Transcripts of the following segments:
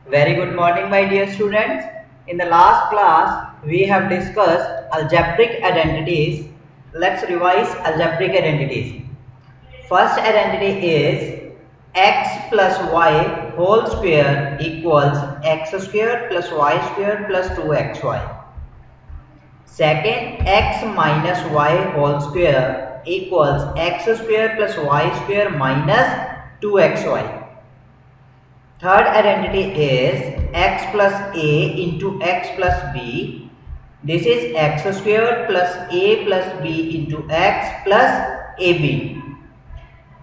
Very good morning, my dear students. In the last class, we have discussed algebraic identities. Let's revise algebraic identities. First identity is x plus y whole square equals x square plus y square plus 2xy. Second, x minus y whole square equals x square plus y square minus 2xy. Third identity is x plus a into x plus b. This is x squared plus a plus b into x plus ab.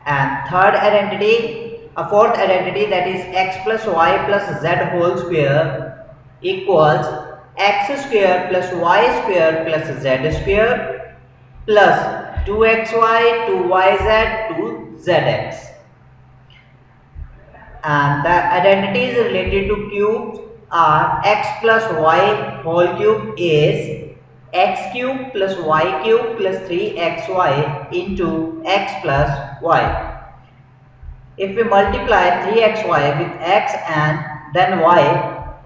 And fourth identity, that is x plus y plus z whole square equals x squared plus y squared plus z squared plus 2xy, 2yz, 2zx. And the identities related to cubes are x plus y whole cube is x cube plus y cube plus 3xy into x plus y. If we multiply 3xy with x and then y,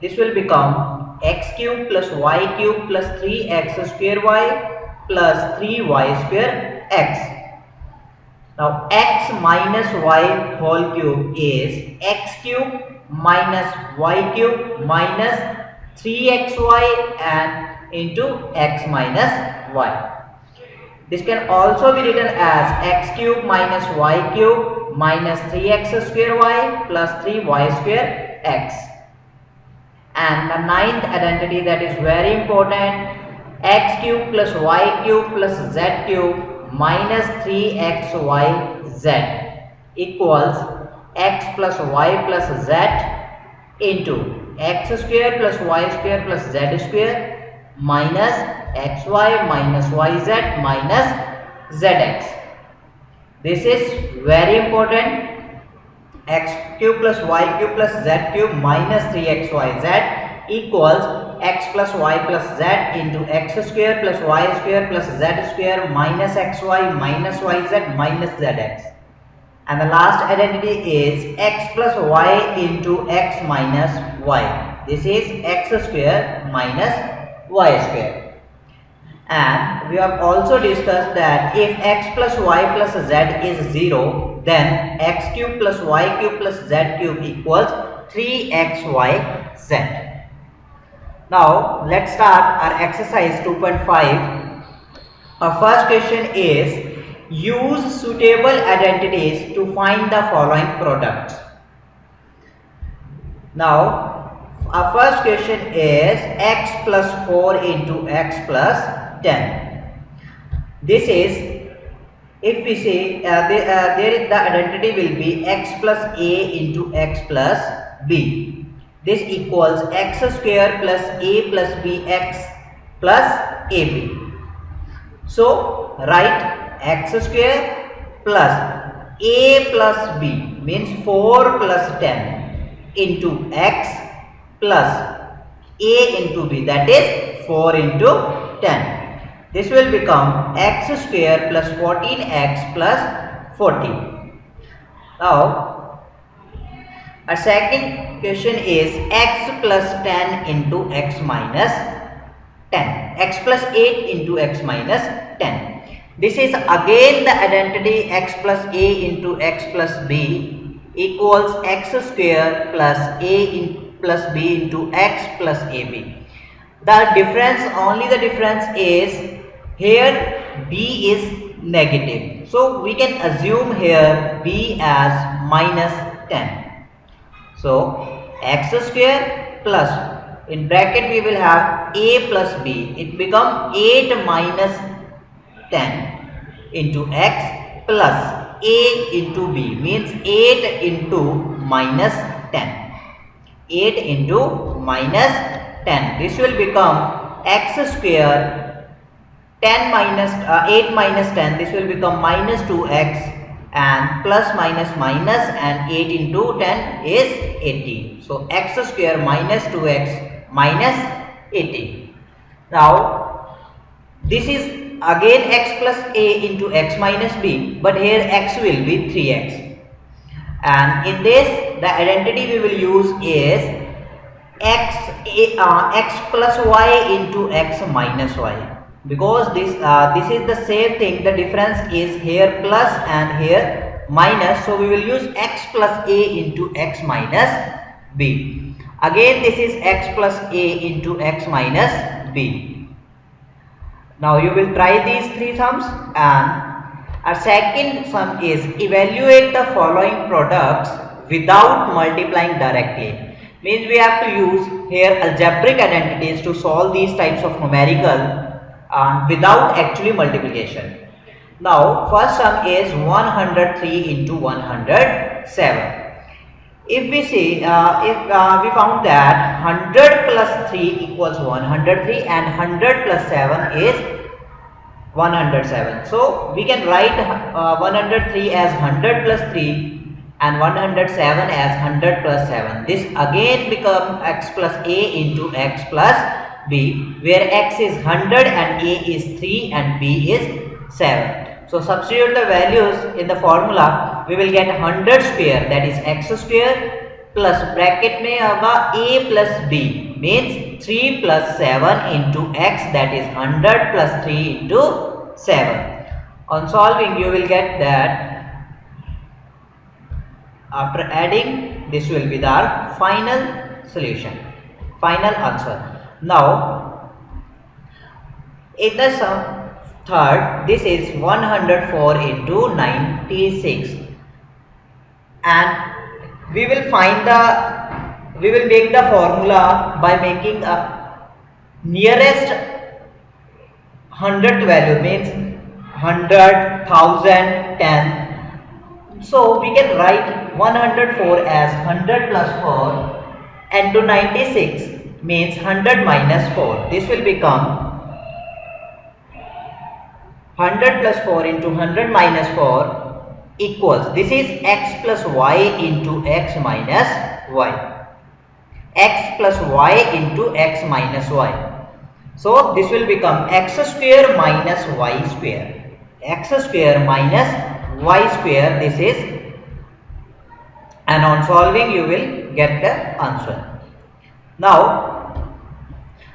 this will become x cube plus y cube plus 3x square y plus 3y square x. Now x minus y whole cube is x cube minus y cube minus 3xy and into x minus y. This can also be written as x cube minus y cube minus 3x square y plus 3y square x. And the ninth identity, that is very important, x cube plus y cube plus z cube minus 3xyz equals x plus y plus z into x square plus y square plus z square minus xy minus yz minus zx. This is very important. X cube plus y cube plus z cube minus 3xyz equals x plus y plus z into x square plus y square plus z square minus xy minus yz minus zx. And the last identity is x plus y into x minus y. This is x square minus y square. And we have also discussed that if x plus y plus z is 0, then x cube plus y cube plus z cube equals 3xyz. Now let's start our exercise 2.5. Our first question is use suitable identities to find the following products. Now our first question is x plus 4 into x plus 10. This is, if we say the identity will be x plus a into x plus b. This equals x square plus a plus bx plus ab. So write x square plus a plus b means 4 plus 10 into x plus a into b, that is 4 into 10. This will become x square plus 14x plus 40. Now our second question is x plus 10 into x minus 10. X plus 8 into x minus 10. This is again the identity x plus a into x plus b equals x square plus a plus b into x plus ab. The difference, only the difference is here b is negative. So we can assume here b as minus 10. So x square plus, in bracket we will have a plus b. It becomes 8 minus 10 into x plus a into b, means 8 into minus 10. 8 into minus 10. This will become x square 10 minus 8 minus 10. This will become minus 2x and plus minus minus, and 8 into 10 is 18. So x square minus 2x minus 18. Now this is again x plus a into x minus b, but here x will be 3x. And in this the identity we will use is x plus y into x minus y, because this is the same thing. The difference is here plus and here minus, so we will use x plus a into x minus b. Again this is x plus a into x minus b. Now you will try these three sums, and our second sum is evaluate the following products without multiplying directly. Means we have to use here algebraic identities to solve these types of numerical without actually multiplication. Now first sum is 103 into 107. If we see, we found that 100 plus 3 equals 103 and 100 plus 7 is 107. So we can write 103 as 100 plus 3 and 107 as 100 plus 7. This again become x plus a into x plus b, where x is 100 and a is 3 and b is 7. So substitute the values in the formula. We will get 100 square, that is x square, plus bracket में होगा a plus b, means 3 plus 7 into x, that is 100 plus 3 into 7. On solving you will get that after adding this will be the final solution, final answer. Now in the sum third, this is 104 into 96, and we will make the formula by making a nearest 100th value, means 100, 1000, 10. So we can write 104 as 100 plus 4 and to 96 means 100 minus 4. This will become 100 plus 4 into 100 minus 4 equals, this is x plus y into x minus y. X plus y into x minus y. So this will become x square minus y square. X square minus y square, this is, and on solving you will get the answer. Now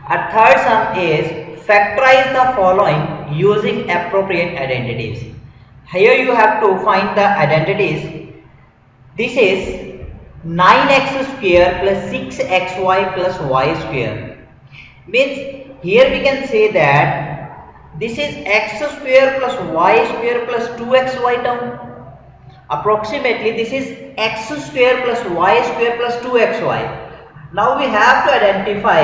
our third sum is factorize the following using appropriate identities. Here you have to find the identities. This is 9x square plus 6xy plus y square. Means here we can say that this is x square plus y square plus 2xy term. Approximately this is x square plus y square plus 2xy. Now we have to identify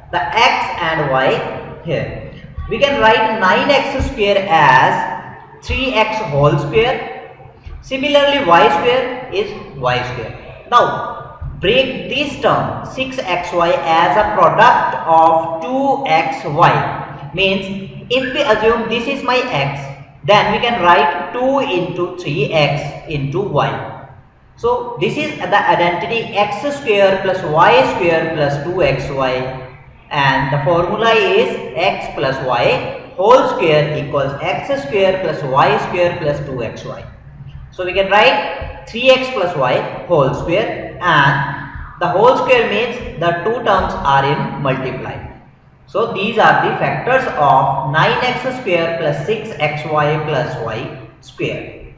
the x and y here. We can write 9x square as 3x whole square. Similarly y square is y square. Now break this term 6xy as a product of 2xy. Means if we assume this is my x, then we can write 2 into 3x into y. So this is the identity x square plus y square plus 2xy, and the formula is x plus y whole square equals x square plus y square plus 2xy. So we can write 3x plus y whole square, and the whole square means the two terms are in multiply. So these are the factors of 9x square plus 6xy plus y square.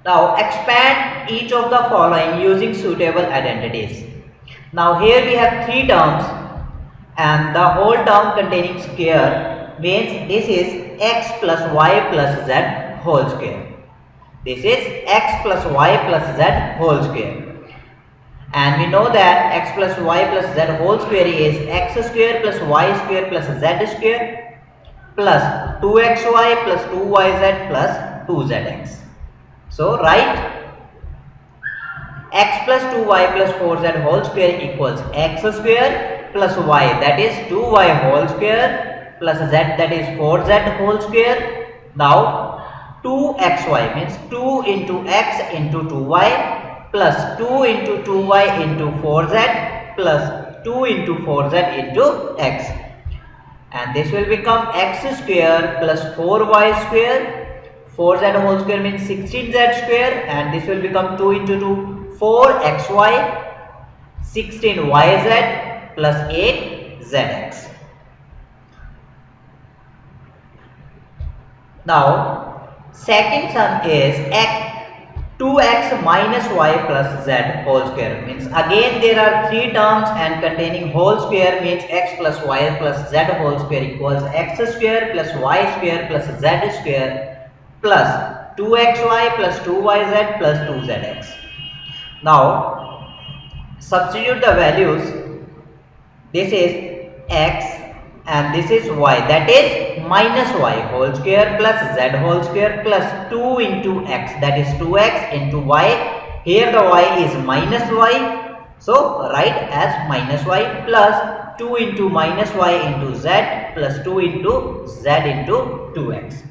Now expand each of the following using suitable identities. Now here we have three terms and the whole term containing square, means this is x plus y plus z whole square. This is x plus y plus z whole square. And we know that x plus y plus z whole square is x square plus y square plus z square plus 2xy plus 2yz plus 2zx. So write x plus 2y plus 4z whole square equals x square plus y, that is 2y whole square, plus z, that is 4z whole square. Now 2xy means 2 into x into 2y plus 2 into 2y into 4z plus 2 into 4z into x, and this will become x square plus 4y square, 4z whole square means 16z square, and this will become 2 into 2 4xy 16yz plus 8zx. Now second sum is 2x minus y plus z whole square. Means again there are three terms and containing whole square, means x plus y plus z whole square equals x square plus y square plus z square plus 2xy plus 2yz plus 2zx. Now substitute the values. This is x and this is y, that is minus y whole square plus z whole square plus 2 into x, that is 2x into y. Here the y is minus y, so write as minus y plus 2 into minus y into z plus 2 into z into 2x.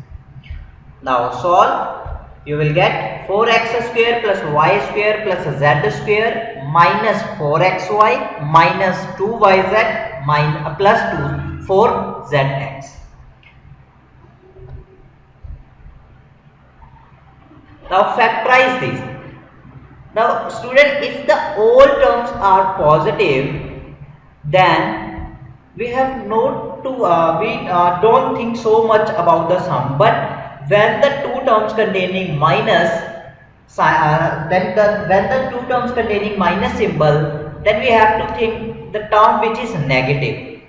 Now solve. You will get 4x square plus y square plus z square minus 4xy minus 2yz plus 4zx. Now factorize this. Now student, if the all terms are positive, then we have not to don't think so much about the sum. But when the two terms containing minus when the two terms containing minus symbol, then we have to think the term which is negative,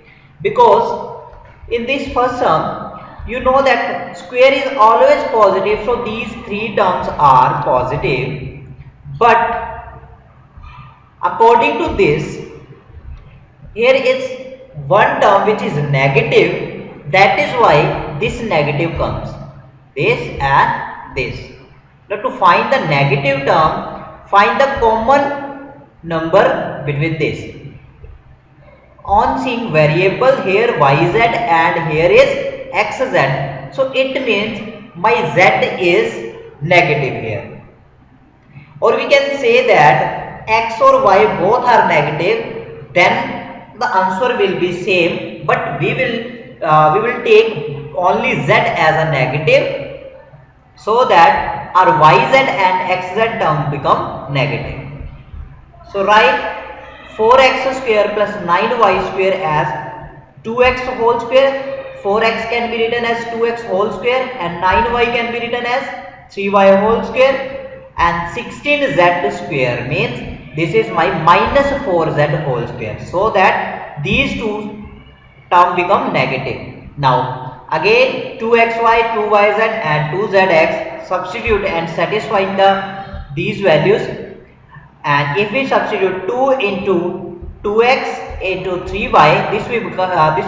because in this first sum you know that square is always positive, so these three terms are positive. But according to this, here is one term which is negative, that is why this negative comes, this and this. Now to find the negative term, find the common number between this. On seeing variable here yz and here is xz, so it means my z is negative here. Or we can say that x or y both are negative, then the answer will be same, but we will take only z as a negative, so that our yz and xz term become negative. So write 4x square plus 9y square as 2x whole square. 4x can be written as 2x whole square and 9y can be written as 3y whole square, and 16z square means this is my minus 4z whole square, so that these two terms become negative. Now again 2xy, 2yz and 2zx, substitute and satisfy these values. And if we substitute 2 into 2x into 3y, this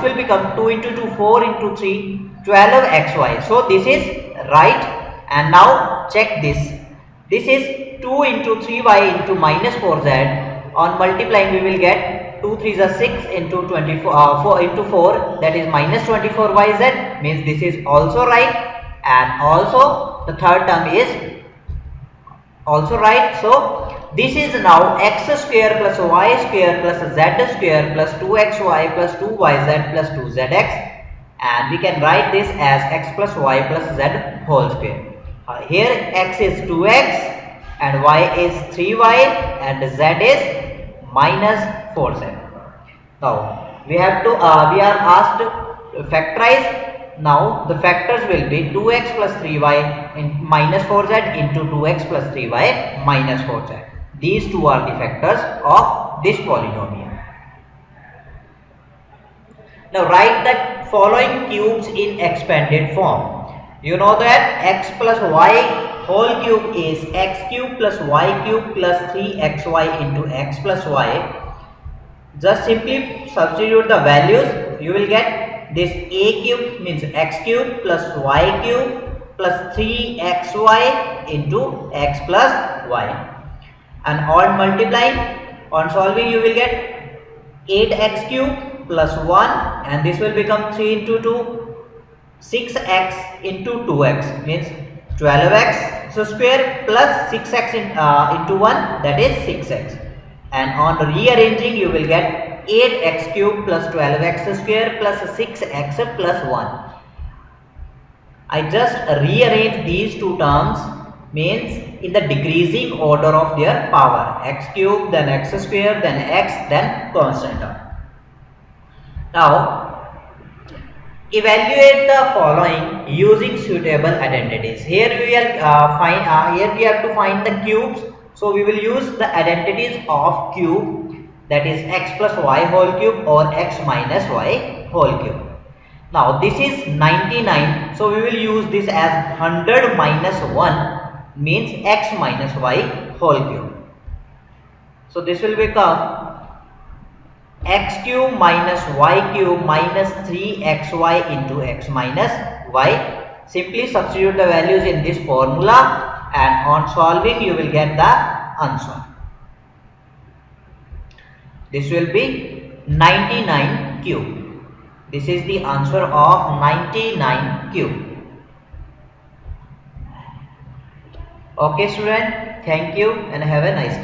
will become 2 into 2, 4 into 3, 12xy. So this is right. And now check this. This is 2 into 3y into minus 4z. On multiplying we will get 2 3s are 6 into 24, 4 into 4, that is minus 24yz, means this is also right. And also the third term is also right. So this is now x square plus y square plus z square plus 2xy plus 2yz plus 2zx, and we can write this as x plus y plus z whole square. Here x is 2x and y is 3y and z is minus 4z. Now we are asked to factorize. Now the factors will be 2x plus 3y in minus 4z into 2x plus 3y minus 4z. These two are the factors of this polynomial. Now write the following cubes in expanded form. You know that x plus y whole cube is x cube plus y cube plus 3xy into x plus y. Just simply substitute the values. You will get this a cube means x cube plus y cube plus 3xy into x plus y. And on multiplying, on solving, you will get 8x cube plus 1, and this will become 3 into 2, 6x into 2x means 12x square plus 6x into 1, that is 6x. And on rearranging, you will get 8x cube plus 12x square plus 6x plus 1. I just rearrange these two terms means in the decreasing order of their power, x cube, then x square, then x, then constant term. Now evaluate the following using suitable identities. Here we have to find the cubes, so we will use the identities of cube, that is x plus y whole cube or x minus y whole cube. Now this is 99, so we will use this as 100 minus 1, means x minus y whole cube. So this will become x cube minus y cube minus 3xy into x minus y. Simply substitute the values in this formula, and on solving you will get the answer. This will be 99 cube. This is the answer of 99 cube. Okay student, thank you and have a nice day.